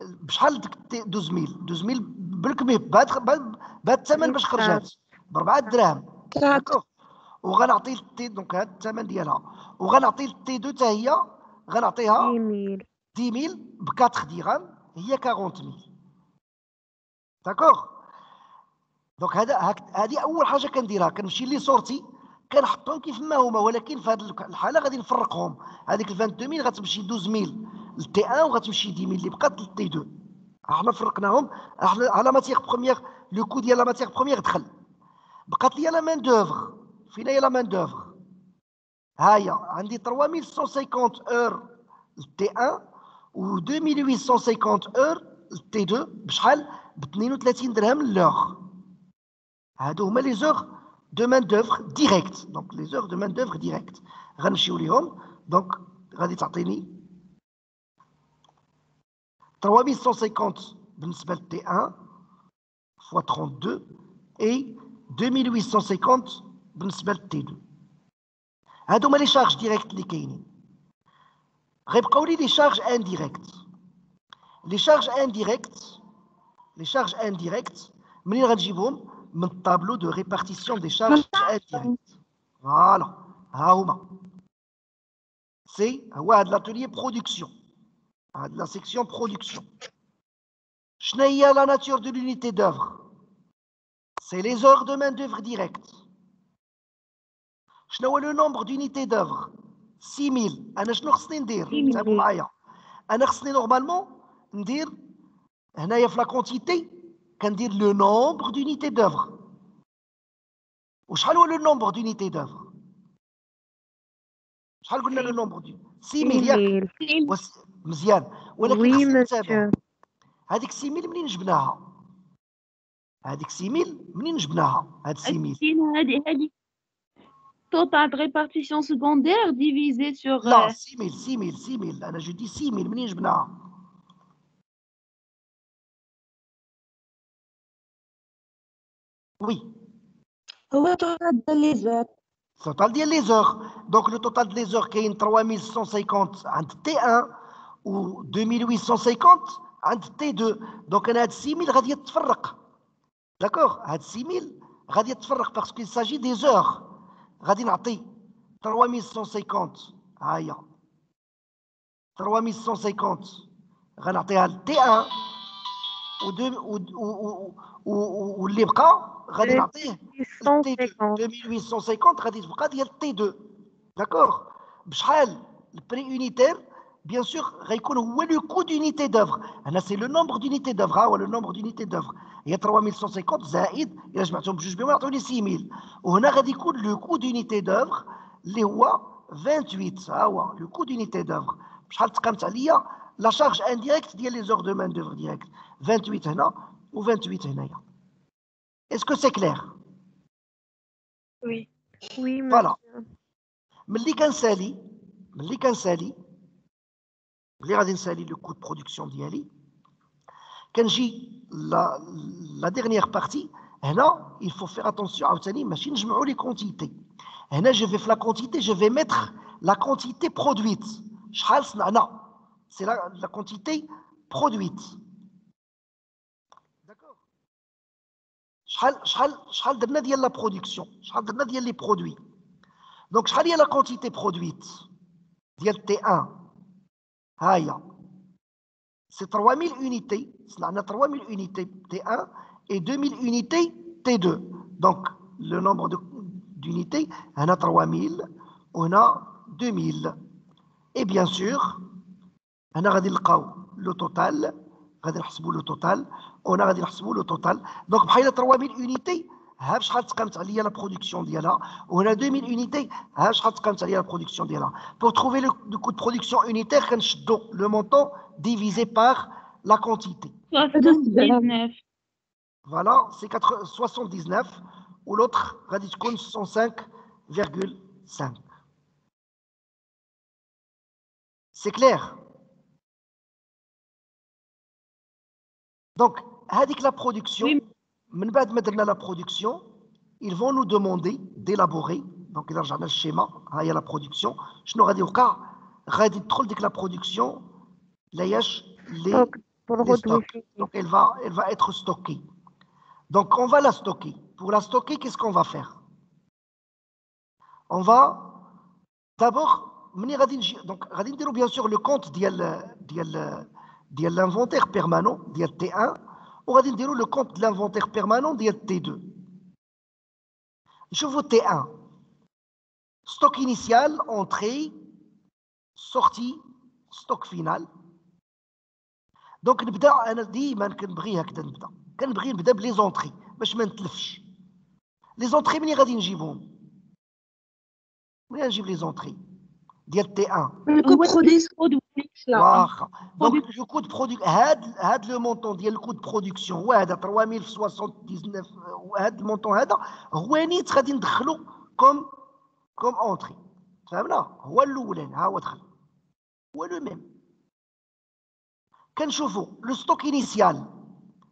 بشحال ديك 12,000 بالكميه بهاد الثمن باش خرجات ب4 دراهم داكوغ وغنعطي التي دونك هاد الثمن ديالها وغنعطي التي 2 حتى هي غنعطيها 10,000 ب 4 درهم هي 40,000 داكوغ دونك هذه اول حاجه كنديرها كنمشي لي صورتي كنحطهم كيف ما هما ولكن في هذه الحاله غادي نفرقهم هذيك 22,000 غتمشي 12,000 للتي 1 وغتمشي 10,000 اللي بقات للتي 2 احنا فرقناهم احنا على ماتيغ بروميير لو كو ديال لا ماتيغ بروميير دخل بقات لي لا مان دوفر فين هي لا مان دوفر ها هي عندي 3150 اور للتي 1 و 2850 اور للتي 2 بشحال ب 32 درهم لوغ هادو هما لي زوغ دو مان دوفر ديريكت دونك لي زوغ دو مان دوفر ديريكت غنمشيو ليهم دونك غادي تعطيني 3150 بالنسبه للتي 1 fois 32 et 2850 بالنسبه للتي 2. هادو هما لي شارج ديريكت اللي كاينين. غيبقاو لي لي شارج انديريكت. لي شارج انديريكت منين غنجيبهم؟ من الطابلو دو ريبارتيسيون دي شارج انديريكت. فوالا ها هما. هو هاد لاتوليي برودكسيون، هاد لا سيكسيون برودكسيون. شنو هي لا ناتور دو لونيتي دوفر؟ C'est les heures de main-d'œuvre directe. شنو هو لو نومبر دونيتي دوفر؟ 6000. انا شنو خصني ندير؟ تابعوا معايا. انا خصني نورمالمون ندير هنايا في لا كونتيتي كندير لو نومبر دونيتي دوفر. وشحال هو لو نومبر دونيتي دوفر؟ شحال قلنا لو نومبر دي 6000 ياك؟ مزيان. ولكن خصني نتابع هذيك 6000 منين جبناها؟ هذيك 6000 منين جبناها؟ هاد 6000 هذه total de répartition secondaire divisé sur لا 6000 انا جو دي 6000 منين جبناها؟ وي هو total ديال لي زور. total ديال لي زور. دونك لو توتال ديال لي زور كاين 3150 عند تي 1 و 2850 عند تي 2. دونك انا هاد 6000 غادي تفرق. داكوغ هاد 6000 غادي تفرق باسكو il s'agit des heures. غادي نعطي 3150 ها هي 3150 غنعطيها لتي 1 واللي بقى غادي نعطيه لتي 2. 2850 غادي تبقى ديال تي 2. داكوغ بشحال البري يونيتير؟ بيان سور غيكون هو لو كو دونيتي دوفر. هنا سي لو نومبر دونيتي دوفر. ها هو لو نومبر دونيتي دوفر هي 3150 زائد الا جمعتهم بجوج بهم يعطوني 6000. وهنا غادي يكون لو كو دونيتي دوفر اللي هو 28. ها هو لو كو دونيتي دوفر. بشحال تقامت عليا لا شارج انديريكت ديال لي زور دو مان دوفر ديريكت؟ 28 هنا و 28 هنايا. اسكو سي كلير؟ وي فوالا. ملي كنسالي ملي غادي نسالي لو كود برودكسيون ديالي كنجي لا ديرنيير بارتي. هنا il faut faire attention عاوتاني ماشي نجمعوا لي كونتيتي. هنا جو في لا كونتيتي جو في ميتر لا كونتيتي برودويت. شحال صنعنا؟ سي لا كونتيتي برودويت. داكوغ شحال درنا ديال لا برودكسيون؟ شحال درنا ديال لي برودوي؟ دونك شحال هي لا كونتيتي برودويت ديال تي 1؟ ها هي سي 3000 unité. صنعنا 3000 unité T1 et 2000 unité T2. Donc le nombre d'unités هنا 3000 وهنا 2000. et bien sûr هنا غادي نلقاو لو توتال. غادي نحسبوا لو توتال وهنا غادي نحسبوا لو توتال. دونك بحال 3000 unité ها شحال تقامت عليا لا برودكسيون ديالها وهنا 2000 unité ها شحال تقامت عليا لا برودكسيون ديالها. Pour trouver le coût de production unitaire كنشدو le montant divisé par la quantité. 79. Voilà, c'est 79 ou l'autre غادي تكون 105,5. C'est clair? Donc هذيك la production من بعد ما درنا la production ils vont nous demander d'élaborer. Donc إذا رجعنا للشيما ها هي la production. شنو غادي يوقع؟ غادي تدخل ديك la production لاياش les stocks. Donc elle va être stockée. Donc on va la stocker. Pour la stocker, qu'est-ce qu'on va faire? On va d'abord donc غادي نديرو bien sûr le compte ديال l'inventaire permanent ديال T1 وغادي نديرو le compte de l'inventaire permanent ديال T2. نشوفو T1 stock initial, entrée, sortie, stock final. Donc نبدا انا ديما كنبغي هكذا نبدا بلي زونطري باش ما نتلفش. لي زونطري منين غادي نجيبهم؟ منين نجيب لي زونطري ديال تي 1؟ واخا دونك لو كود برودكسيون هاد لو مونطون ديال الكود برودكسيون هو هذا 3079 وهاد المونطون هذا هو نيت غادي ندخلو كوم اونطري. فهمنا؟ هو الاولاني ها هو دخل هو لو ميم. كنشوفوا لو ستوك انيسيال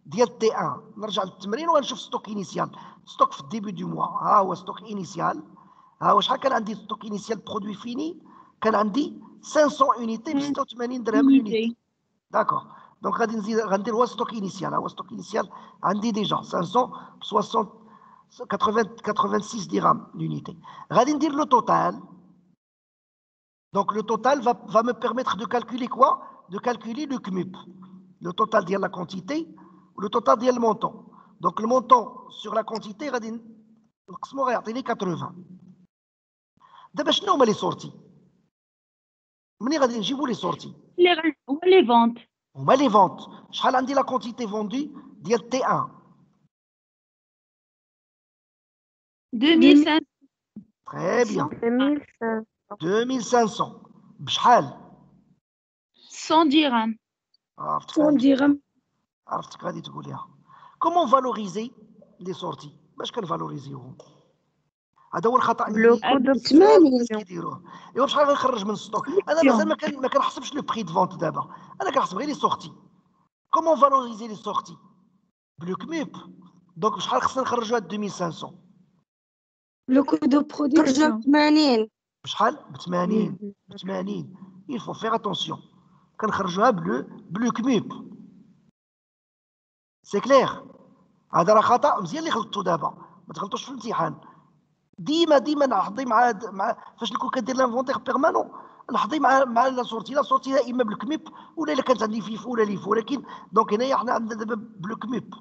ديال تي 1 نرجع للتمرين وغنشوف ستوك انيسيال ستوك في الديبي دو موا ها هو ستوك انيسيال ها هو شحال كان عندي ستوك انيسيال برودوي فيني كان عندي 500 اونيتي ب 86 درهم لونيتي داكور دونك غادي نزيد غندير هو ستوك انيسيال ها هو ستوك انيسيال عندي ديجا 500 ب 86 درهم l'unité. غادي ندير le total. Donc le total va me permettre de calculer quoi? De calculer le CMUP. Le total ديال la quantité ou le total ديال le montant. Donc le montant sur la quantité غادي نقسمو غيعطيني 80. دابا شنو هما لي سورتي؟ منين غادي نجيبو لي سورتي؟ لي فونت. هما لي فونت. شحال عندي la quantité vendue ديال T1؟ 2500. Très bien. 2500. 2500 بشحال؟ 100 dirhams. عرفتك 100 درهم. عرفتك غادي تقوليها. كومون فالوريزي لي سورتي؟ باش كنفالوريزيوهم؟ هذا هو الخطا اللي الناس كيديروه. ايوا بشحال غنخرج من الستوك؟ انا مازال ما كنحسبش لو بري دو فونت دابا، انا كنحسب غير لي سورتي. كومون فالوريزي لي سورتي؟ بلو كميب. دونك بشحال خصنا نخرجوا هاد 2500؟ لو كو دو برودكسيون 80 بشحال؟ ب 80. ب 80 il faut faire attention. كنخرجوها بلو كميب. سي كلير. هذا راه خطا مزيان اللي غلطتو دابا، ما تغلطوش في الامتحان. ديما نحضي مع فاش نكون كندير لانفونتيغ بيرمانون نحضي مع لا سورتي يا اما بالكميب ولا الا كانت عندي فيف ولا ليف، ولكن دونك هنايا حنا عندنا دابا بالكميب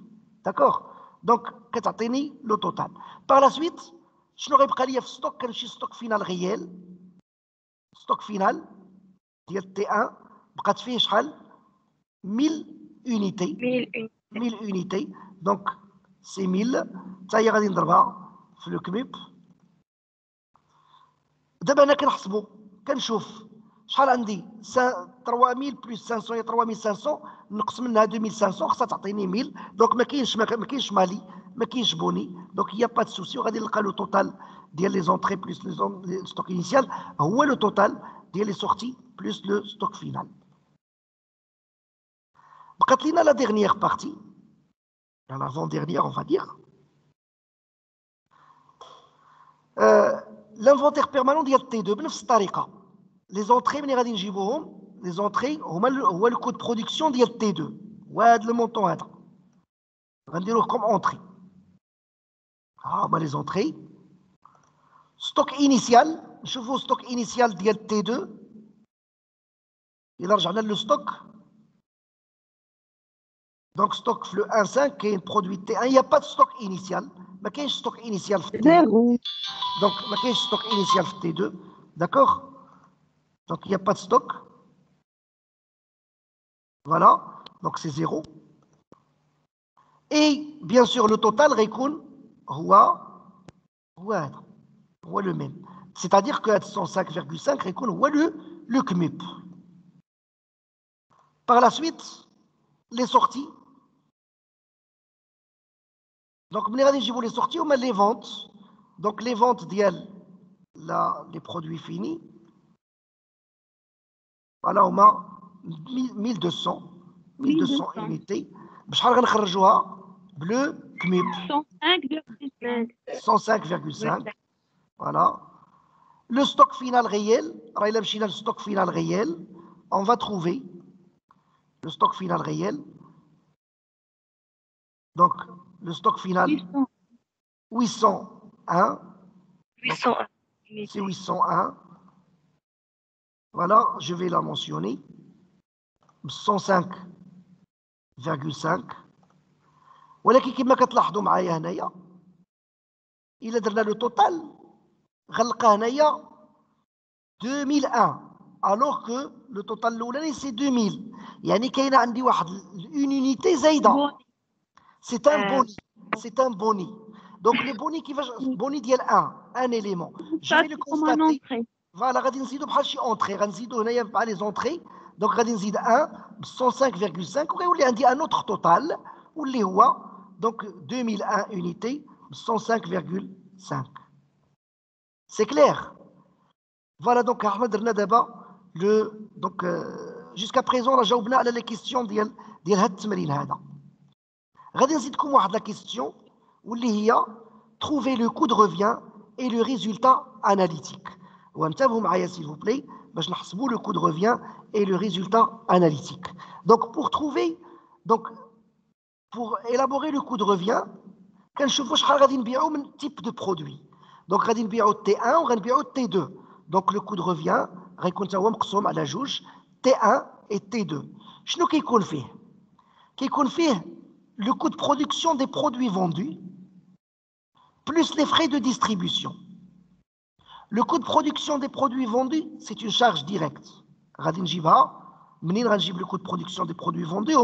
داكوغ. دونك كتعطيني لو توتال. باغ لا سويت شنو غيبقى ليا في ستوك؟ كان شي ستوك فينال غيال، ستوك فينال ديال تي 1 بقات فيه شحال؟ 1000 اونيتي. 1000 اونيتي. دونك سي 1000 حتى هي غادي نضربها في لو كميب. دابا انا كنحسبو كنشوف شحال عندي 3000 بلس 500 هي 3500 نقص منها 2500 خصها تعطيني 1000. دونك ما كاينش مالي ما كاينش بوني. دونك هي با سوسي وغادي نلقى لو توتال ديال لي زونطري بلس لي ستوك انيسيال هو لو توتال ديال لي سورتي بلس لو ستوك فينال. بقات لينا لا ديرنيير بارتي لافون ديرنيير اون فا دير l'inventaire permanent ديال T2 بنفس الطريقه. لي زونطري ملي غادي نجيبوهم لي زونطري هو لو كود برودكسيون ديال T2 وهذا لو مونطون هذا غنديروه كوم اونطري. ها هما لي زونطري. ستوك انيسيال نشوفوا ستوك انيسيال ديال T2. الا رجعنا لو ستوك دونك ستوك في لو 1.5 كاين برودوي T1 il y a pas de stock initial. ما كاينش ستوك انيسيال في T2 donc ما كاينش ستوك انيسيال في T2 d'accord donc il y a pas de stock voilà donc c'est 0 et bien sûr le total غيكون هو هذا هو le même c'est-à-dire que 105,5 غيكون هو le CMUP. par la suite les sorties. Donc ملي غادي نجيبو لي سورتي هما لي فونت. دونك لي فونت ديال لي برودوي فيني فوالا هما 1200 اونيتي. بشحال غنخرجوها؟ بلو كميب 105,5 فوالا. لو ستوك فينال غيال راه الا مشينا للستوك فينال غيال اون فا تروفي لو ستوك فينال غيال. دونك le stock final 801. C'est 801. Voilà, je vais la mentionner. 105,5. ولكن كما كتلاحظوا معايا هنايا الا درنا لو توتال غنلقى هنايا 2001 alors que le total الاولاني سي 2000 يعني كاينه عندي واحد اون يونيتي زايده. C'est un boni. C'est un boni. Donc le boni qui va boni ديال 1 élément. Je vais le constater. Voilà, غادي نزيدو بحال شي اونطري غنزيدو هنايا مع لي زونطري. دونك غادي نزيد 1 ب 105,5 وغيولي عندي ان اوتر توتال واللي هو دونك 2001 اونيتي ب 105,5. C'est clair. Voilà donc احنا درنا دابا لو دونك jusqu'à présent راه جاوبنا على لي كيسيون ديال هاد التمرين هذا. غادي نزيدكم واحد لا كيستيون واللي هي trouver le coût de revient et le résultat analytique. وانتبهوا معايا s'il vous plaît باش نحسبوا le coût de revient et le résultat analytique. Donc pour élaborer le coût de revient كنشوفوا شحال غادي نبيعوا من type de produit. Donc غادي نبيعوا T1 وغنبيعوا T2. Donc le coût de revient غيكون تا هو مقسوم على جوج T1 et T2. شنو كيكون فيه؟ كيكون فيه le coût de production des produits vendus plus les frais de distribution. Le coût de production des produits vendus, c'est une charge directe. غادي نجيبها منين غنجيب le coût de production des produits vendus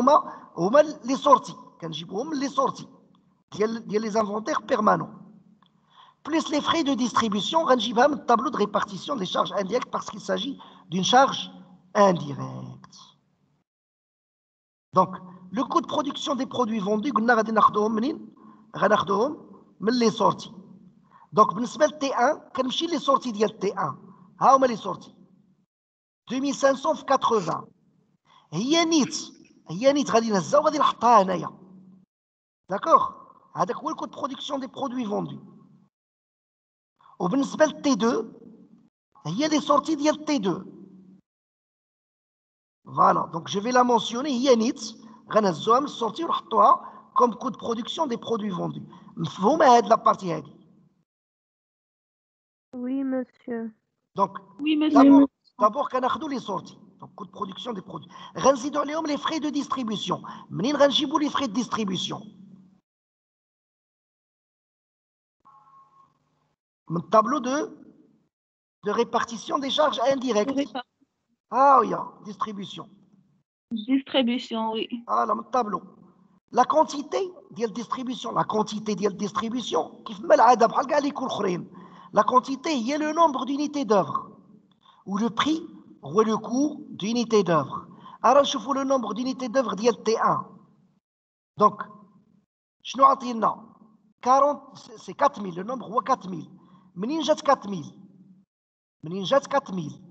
هما les sorties كنجيبوهم les sorties ديال les inventaires permanents. Plus les frais de distribution غنجيبها من tableau de répartition des charges indirectes parce qu'il s'agit d'une charge indirecte. Donc le coût de production des produits vendus قلنا غادي ناخذوهم منين؟ غناخذوهم من les sorties. Donc بالنسبه ل T1 كنمشي les sorties ديال T1 ها هما les sorties 2500 في 80 هي نيت غادي نهزها وغادي نحطها هنايا. داكوغ هذاك هو الكود برودكسيون دي برودوي فوندو. وبالنسبه ل T2 هي لي سورتي ديال T2. فوالا دونك جو في لا مونسيوني هي نيت غنهزوها من السورتي ونحطوها كوم كود برودكسيون دي برودوي فوندو. مفهومه هاد لابارتي هادي؟ Oui, monsieur. Donc, Oui, monsieur. d'abord, كناخذوا les sorties. Donc, coût de production des produits. غنزيدوا عليهم les frais de distribution. منين غنجيبوا les frais de distribution؟ من tableau de répartition des charges indirectes. Ah oui, distribution. Distribution, oui. Voilà, من tableau. La quantité ديال distribution, la quantité ديال distribution كيف ما العاده بحال كاع لي كل اخرين. La quantité est le nombre d'unités d'œuvre, ou le prix ou le coût d'unités d'œuvre. Alors, je fais le nombre d'unités d'œuvre de T1. Donc, je nous ai 40, c'est 4000, le nombre est 4000. منين جات 4000 منين جات 4000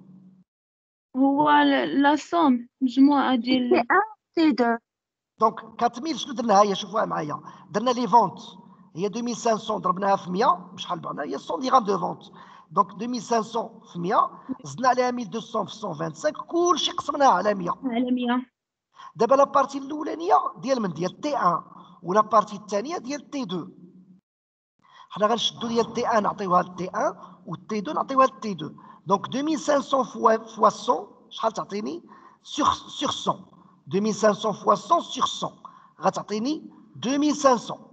هو لا سوم مجموعة ديال T2. دونك 4000 شنو درنا هي شوفوها معايا درنا لي فونت هي 2500 ضربناها في 100 بشحال بعنا هي 100 درهم دو فونت دونك 2500 في 100 زدنا عليها 1200 في 125 كلشي قسمناها على 100 على 100. دابا لا بارتي الاولانيه ديال تي 1 ولا بارتي الثانيه ديال تي 2 حنا غنشدو ديال تي 1 نعطيوها لتي 1 والتي 2 نعطيوها لتي 2 دونك 2500 فوا 100 شحال تعطيني sur 100 2500 فوا 100 sur 100 غتعطيني 2500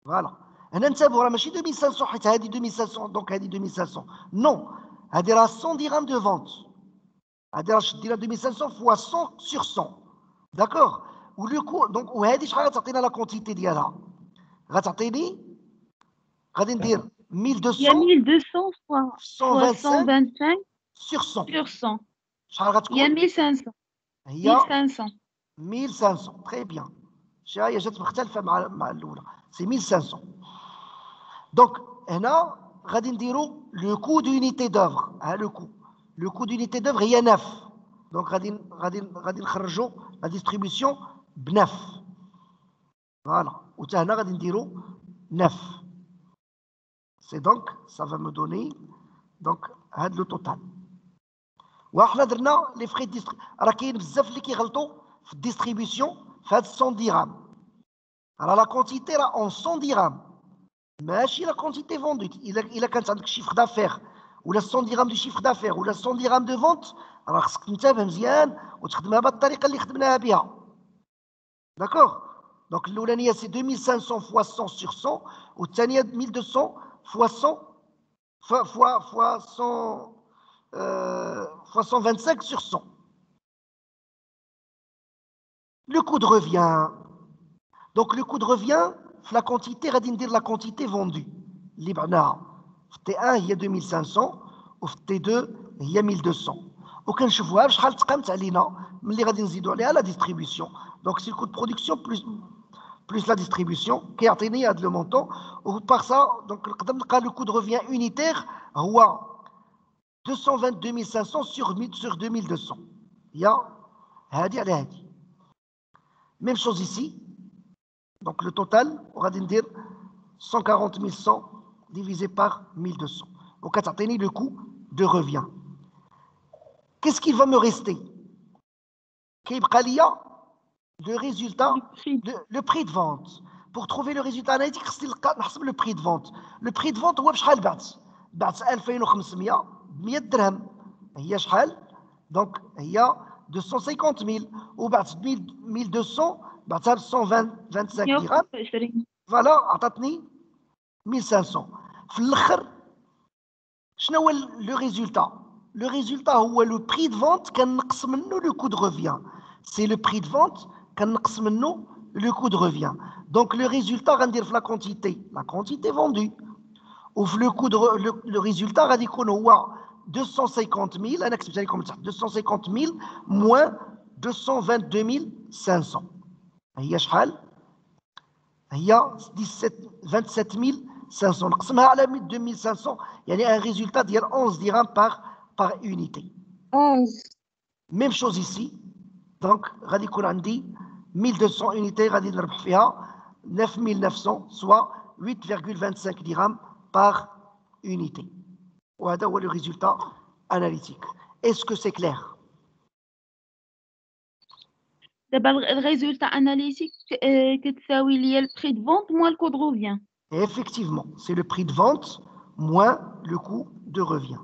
فوالا. هنا انتبهوا راه ماشي 2500 حيت هذه 2500 دونك هذه 2500 نو هذه راه 100 درهم دو فونت هذه راه شدينا 2500 فوا 100 sur 100 داكوغ ولو كو دونك وهذه شحال غتعطينا لا كونتيتي ديالها غتعطيني غادي ندير 1200 يا 1200 فوا 125 sur 100 sur 100 شحال غتكون يا 1500 هي 1500 1500 تري بيان هي جات مختلفه مع الاولى سي 1500 دونك هنا غادي نديرو لو كو دونيتي دوفر ها لو كو دونيتي دوفر هي 9 دونك غادي نخرجوا لا ديستريبيسيون ب 9 فوالا وتا هنا غادي نديرو 9 سي دونك ça va me donner دونك هاد لو توتال وحنا درنا لي فري راه كاين بزاف اللي كيغلطوا في الديستريبيسيون في هاد 100 درهم راه لا كونتيتي راه اون 100 درهم ماشي لا كونتيتي فوندو الا كانت عندك شيفر دافير ولا 100 درهم دو شيفر دافير ولا 100 درهم دو فونت راه خصك تنتبه مزيان وتخدمها بالطريقه اللي خدمناها بها داكوغ دونك الاولانيه سي 2500 فوا 100 sur 100 والثانيه 1200 فوا 100 فوا 100 fois 125 sur 100. Le coût de revient. Donc le coût de revient, la quantité, غادي ندير la quantité vendue. اللي بعناها في T1 هي 2500 وفي T2 هي 1200. وكنشوفوها بشحال تقامت علينا ملي غادي نزيدوا عليها لا ديستريبيسيون. Donc c'est le coût de production plus la distribution كيعطيني هذا لو مونطون. وبار ça donc نقدر نلقى le coût de revient unitaire هو 222 500 sur 2200 هي هادي على هادي Même chose ici. Donc le total, on va dire 140 100 divisé par 1200. Donc, à le coût de revient. Qu'est-ce qui va me rester? Le résultat, le prix de vente. Pour trouver le résultat analytique, le prix de vente. Le prix de vente, هو بشحال بعت 2500 100 درهم. هي شحال؟ Donc, هي 250 000 وبعت 1200 بعتها ب 125 درهم. فوالا عطاتني 1500. في الاخر شنو هو لو ريزولتا؟ Le résultat هو le prix de vente كنقص منه le coût de revient. C'est le prix de vente كنقص منه le coût de revient. Donc le résultat غندير في la quantité vendue. وفي le coût de le résultat غادي يكون هو 250 000 انا كتبت لكم تحت 250 000 moins 222 500. هي شحال؟ هي 27 500 نقسمها على 2500 يعني un résultat ديال 11 درهم par unité. 11. Même chose ici. Donc, غادي يكون عندي 1200 unités غادي نربح فيها 9900 soit 8,25 dirhams par unité. وهذا هو le résultat analytique. Est-ce que c'est clair? دابا الريزولتا اناليتيك كتساوي ليا البري دو فونت موان الكود روفيان. Effectivement, c'est le prix de vente moins le coût de revient.